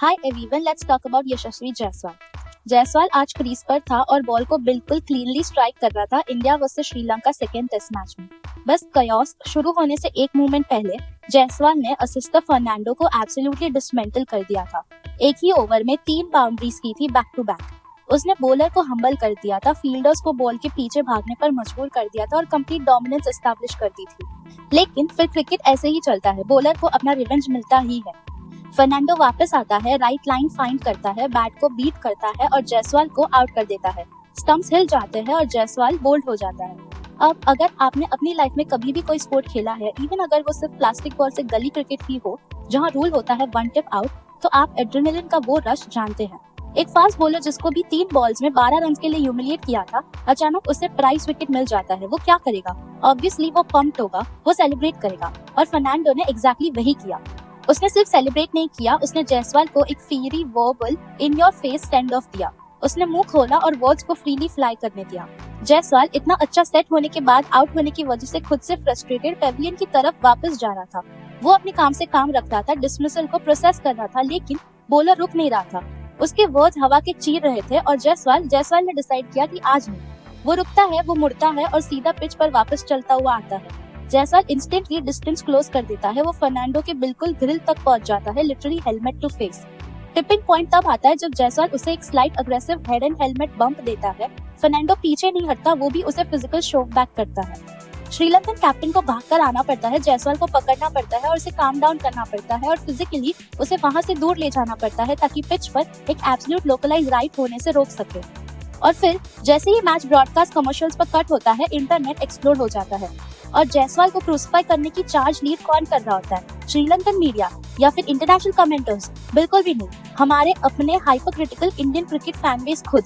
Hi everyone, let's talk about Yashasvi Jaiswal. Jaiswal आज crease पर था और बॉल को बिल्कुल क्लीनली स्ट्राइक कर रहा था India versus Sri Lanka second test match में। बस कयास शुरू होने से एक मूवमेंट पहले जायसवाल ने असिस्टर फर्नांडो को एब्सोल्युटली डिसमेंटल कर दिया था। एक ही ओवर में 3 बाउंड्रीज की थी बैक टू बैक। उसने बॉलर को हम्बल कर दिया था, फील्डर्स को बॉल के पीछे भागने पर मजबूर कर दिया था और कंप्लीट डोमिनेंस एस्टैब्लिश कर दी थी। लेकिन फिर क्रिकेट ऐसे ही चलता है, बॉलर को अपना रिवेंज मिलता ही है। फर्नांडो वापस आता है, राइट लाइन फाइंड करता है, बैट को बीट करता है और जायसवाल को आउट कर देता है। स्टंप्स हिल जाते हैं और जायसवाल बोल्ड हो जाता है। अब अगर आपने अपनी लाइफ में कभी भी कोई स्पोर्ट खेला है, इवन अगर वो सिर्फ प्लास्टिक बॉल से गली क्रिकेट ही हो जहां रूल होता है 1 टिप आउट, तो आप एड्रेनलिन का वो रश जानते हैं। एक फास्ट बॉलर जिसको भी 3 बॉल्स में 12 रन के लिए ह्यूमिलिएट किया था, अचानक उसे प्राइस विकेट मिल जाता है। वो क्या करेगा? ऑब्वियसली वो पंप्ड होगा, वो सेलिब्रेट करेगा और फर्नांडो ने एग्जैक्टली वही किया। उसने सिर्फ सेलिब्रेट नहीं किया, उसने जायसवाल को एक fiery verbal in your face send off दिया। उसने मुंह खोला और वर्ड्स को फ्रीली फ्लाई करने दिया। जायसवाल इतना अच्छा सेट होने के बाद आउट होने की वजह से खुद से फ्रस्ट्रेटेड पेविलियन की तरफ वापस जा रहा था। वो अपने काम से काम रख रहा था, डिसमिसल को प्रोसेस कर रहा था, लेकिन बॉलर रुक नहीं रहा था। उसके वर्ड्स हवा के चीर रहे थे और जायसवाल ने डिसाइड किया कि आज नहीं। वो रुकता है, वो मुड़ता है और सीधा पिच पर वापस चलता हुआ आता है। जायसवाल इंस्टेंटली डिस्टेंस क्लोज कर देता है। वो फर्नांडो के बिल्कुल ग्रिल तक पहुंच जाता है, literally helmet to face. Tipping point तब आता है जब जायसवाल उसे एक slight aggressive head and helmet bump देता है। फर्नांडो पीछे नहीं हटता, वो भी उसे फिजिकल शोव बैक करता है। श्रीलंकन कैप्टन को भागकर आना पड़ता है, जायसवाल को पकड़ना पड़ता है और उसे काम डाउन करना पड़ता है और फिजिकली उसे वहां से दूर ले जाना पड़ता है ताकि पिच पर एक एब्सोल्यूट लोकलाइज राइट होने से रोक सके। और फिर जैसे ही मैच ब्रॉडकास्ट कमर्शियल्स पर कट होता है, इंटरनेट एक्सप्लोड हो जाता है और जायसवाल को क्रूसिफाई करने की चार्ज लीड कौन कर रहा होता है? श्रीलंकन मीडिया या फिर इंटरनेशनल कमेंटर्स? बिल्कुल भी नहीं, हमारे अपने हाइपरक्रिटिकल इंडियन क्रिकेट फैन बेस खुद।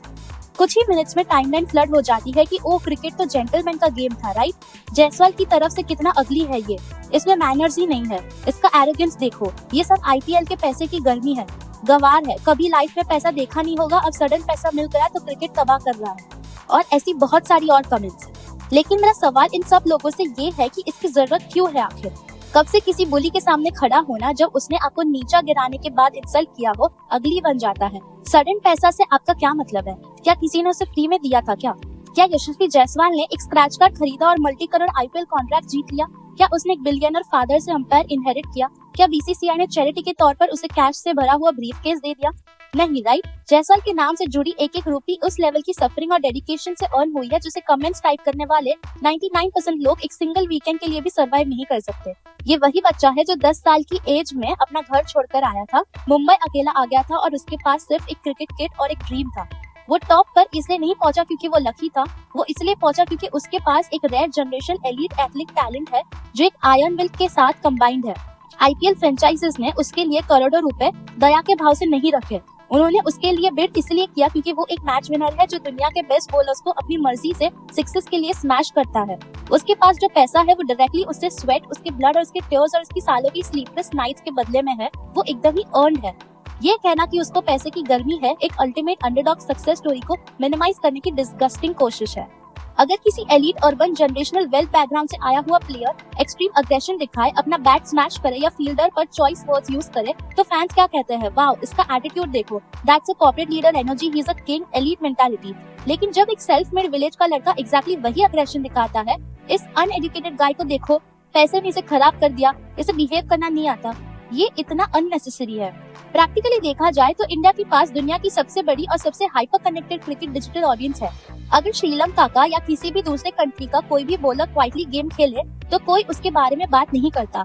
कुछ ही मिनट्स में टाइमलाइन फ्लड हो जाती है कि ओ क्रिकेट तो जेंटलमैन का गेम था, राइट? जायसवाल की तरफ से कितना अगली है ये, इसमें मैनर्स ही नहीं है, इसका एरोगेंस देखो, ये सब आईपीएल के पैसे की गर्मी है, गवार है, कभी लाइफ में पैसा देखा नहीं होगा, अब सडन पैसा मिल गया तो क्रिकेट तबाह कर रहा है। और ऐसी बहुत सारी और कमेंट्स। लेकिन मेरा सवाल इन सब लोगों से ये है कि इसकी जरूरत क्यों है आखिर? कब से किसी बुली के सामने खड़ा होना जब उसने आपको नीचा गिराने के बाद इंसल्ट किया हो अगली बन जाता है? सडन पैसा से आपका क्या मतलब है? क्या किसी ने उसे फ्री में दिया था क्या? क्या यशस्वी जायसवाल ने एक स्क्रैच कार्ड खरीदा और मल्टी करोड़ आईपीएल कॉन्ट्रैक्ट जीत लिया? क्या उसने एक बिलियनर फादर से अंपायर इनहेरिट किया? क्या बीसीसीआई ने चैरिटी के तौर पर उसे कैश से भरा हुआ ब्रीफकेस दे दिया? नहीं, राइट? जायसवाल के नाम से जुड़ी एक एक रुपी उस लेवल की सफरिंग और डेडिकेशन से अर्न हुई है जिसे कमेंट्स टाइप करने वाले 99% लोग एक सिंगल वीकेंड के लिए भी सर्वाइव नहीं कर सकते। ये वही बच्चा है जो 10 साल की एज में अपना घर छोड़कर आया था, मुंबई अकेला आ गया था और उसके पास सिर्फ एक क्रिकेट किट और एक ड्रीम था। वो टॉप पर इसलिए नहीं पहुंचा क्योंकि वो लकी था, वो इसलिए पहुंचा क्योंकि उसके पास एक rare generation elite athlete talent है जो एक आयरन विल के साथ कंबाइंड है। आईपीएल फ्रेंचाइजीज ने उसके लिए करोड़ों रुपए दया के भाव से नहीं रखे। उन्होंने उसके लिए बिड इसलिए किया क्योंकि वो एक मैच विनर है जो दुनिया के बेस्ट बॉलर्स को अपनी मर्जी से सिक्सेस के लिए स्मैश करता है। उसके पास जो पैसा है वो डायरेक्टली उससे स्वेट, उसके ब्लड और उसके टीयर्स और उसकी सालों की स्लीपलेस नाइट्स के बदले में है। वो एकदम ही अर्न्ड है। ये कहना कि उसको पैसे की गर्मी है एक अल्टीमेट अंडरडॉग सक्सेस स्टोरी को मिनिमाइज करने की डिस्गस्टिंग कोशिश है। अगर किसी elite urban generational wealth background से आया हुआ प्लेयर एक्सट्रीम अग्रेशन दिखाए, अपना बैट स्मैश करे या फील्डर पर चॉइस वर्ड्स यूज करे, तो फैंस क्या कहते हैं? वाओ, इसका एटीट्यूड देखो, that's a corporate leader energy, he is a king, elite mentality. लेकिन जब एक सेल्फ मेड विलेज का लड़का एग्जैक्टली वही अग्रेशन दिखाता है, इस अनएजुकेटेड गाय को देखो, पैसे ने इसे खराब कर दिया, इसे बिहेव करना नहीं आता, ये इतना अननेसेसरी है। प्रैक्टिकली देखा जाए तो इंडिया के पास दुनिया की सबसे बड़ी और सबसे hyper connected cricket digital audience है। अगर श्रीलंका का या किसी भी दूसरे कंट्री का कोई भी बॉलर क्वाइटली गेम खेले तो कोई उसके बारे में बात नहीं करता,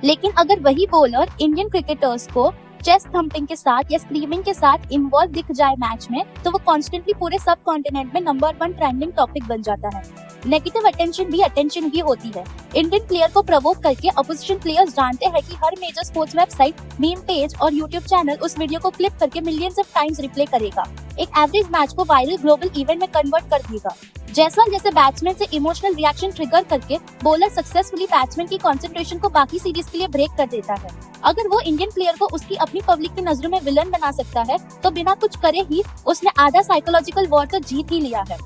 लेकिन अगर वही बॉलर इंडियन क्रिकेटर्स को चेस्ट थम्पिंग के साथ या स्क्रीमिंग के साथ इन्वॉल्व दिख जाए मैच में, तो वो कॉन्स्टेंटली पूरे सब कॉन्टिनेंट में नंबर 1 ट्रेंडिंग टॉपिक बन जाता है। नेगेटिव अटेंशन भी अटेंशन ही होती है। इंडियन प्लेयर को प्रवोक करके अपोजिशन प्लेयर्स जानते हैं कि हर major sports website, meme page और यूट्यूब चैनल उस वीडियो को क्लिप करके मिलियंस ऑफ टाइम्स रिप्ले करेगा, एक एवरेज मैच को वायरल ग्लोबल इवेंट में कन्वर्ट कर देगा। जायसवाल जैसे बैट्समैन से इमोशनल रिएक्शन ट्रिगर करके बॉलर सक्सेसफुली बैट्समैन की कंसंट्रेशन को बाकी सीरीज के लिए ब्रेक कर देता है। अगर वो इंडियन प्लेयर को उसकी अपनी पब्लिक की नजरों में विलन बना सकता है, तो बिना कुछ करे ही उसने आधा साइकोलॉजिकल वॉर तो जीत ही लिया है।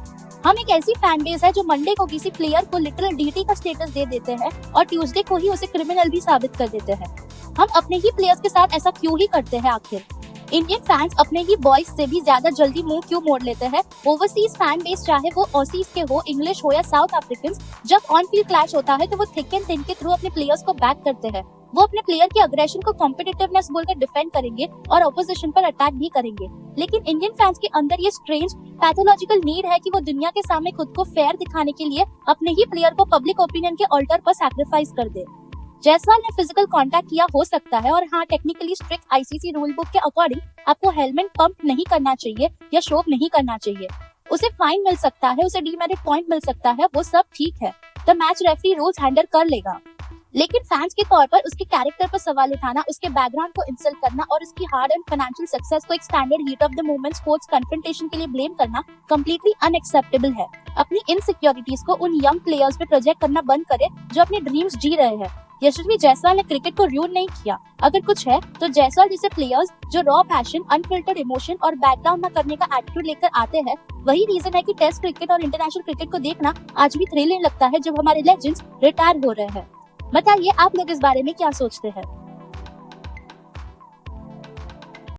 हम एक ऐसी फैन बेस है जो मंडे को किसी प्लेयर को लिटरल डीटी का स्टेटस दे देते हैं और ट्यूसडे को ही उसे क्रिमिनल भी साबित कर देते हैं। हम अपने ही प्लेयर्स के साथ ऐसा क्यों ही करते हैं आखिर? इंडियन फैंस अपने ही बॉयज से भी ज्यादा जल्दी मुंह क्यों मोड़ लेते हैं? ओवरसीज फैन बेस चाहे वो ऑसीज के हो, इंग्लिश हो या साउथ अफ्रीकन, जब ऑन फील्ड क्लैश होता है तो वो थिक एंड थिन के थ्रू अपने प्लेयर्स को बैक करते हैं। वो अपने प्लेयर की अग्रेशन को कॉम्पिटिटिवनेस बोलकर डिफेंड करेंगे और ऑपोजिशन पर अटैक भी करेंगे। लेकिन इंडियन फैंस के अंदर ये स्ट्रेंज पैथोलॉजिकल नीड है कि वो दुनिया के सामने खुद को फेयर दिखाने के लिए अपने ही प्लेयर को पब्लिक ओपिनियन के ऑल्टर पर सैक्रिफाइस कर दे। जायसवाल ने फिजिकल कांटेक्ट किया हो सकता है, और हाँ, technically strict ICC rule book के अकॉर्डिंग आपको हेलमेट पंप नहीं करना चाहिए या शोव नहीं करना चाहिए। उसे फाइन मिल सकता है, उसे डीमेरिट पॉइंट मिल सकता है, वो सब ठीक है, the match referee rules handle कर लेगा। लेकिन फैंस के तौर पर उसके कैरेक्टर पर सवाल उठाना, उसके बैकग्राउंड को इंसल्ट करना और उसकी हार्ड एंड फाइनेंशियल सक्सेस को एक standard heat of the moment sports confrontation के लिए ब्लेम करना कंप्लीटली अनएक्सेप्टेबल है। अपनी इनसिक्योरिटीज को उन यंग प्लेयर्स पे प्रोजेक्ट करना बंद करे जो अपने ड्रीम्स जी रहे हैं। यशस्वी जायसवाल ने क्रिकेट को रूइन नहीं किया। अगर कुछ है तो जायसवाल जैसे प्लेयर्स जो रॉ पैशन, अनफिल्टर्ड इमोशन और बैकग्राउंड न करने का एटीट्यूड लेकर आते हैं, वही रीजन है कि टेस्ट क्रिकेट और इंटरनेशनल क्रिकेट को देखना आज भी थ्रिलिंग लगता है जब हमारे लेजेंड्स रिटायर हो रहे हैं। बताइए आप लोग इस बारे में क्या सोचते हैं?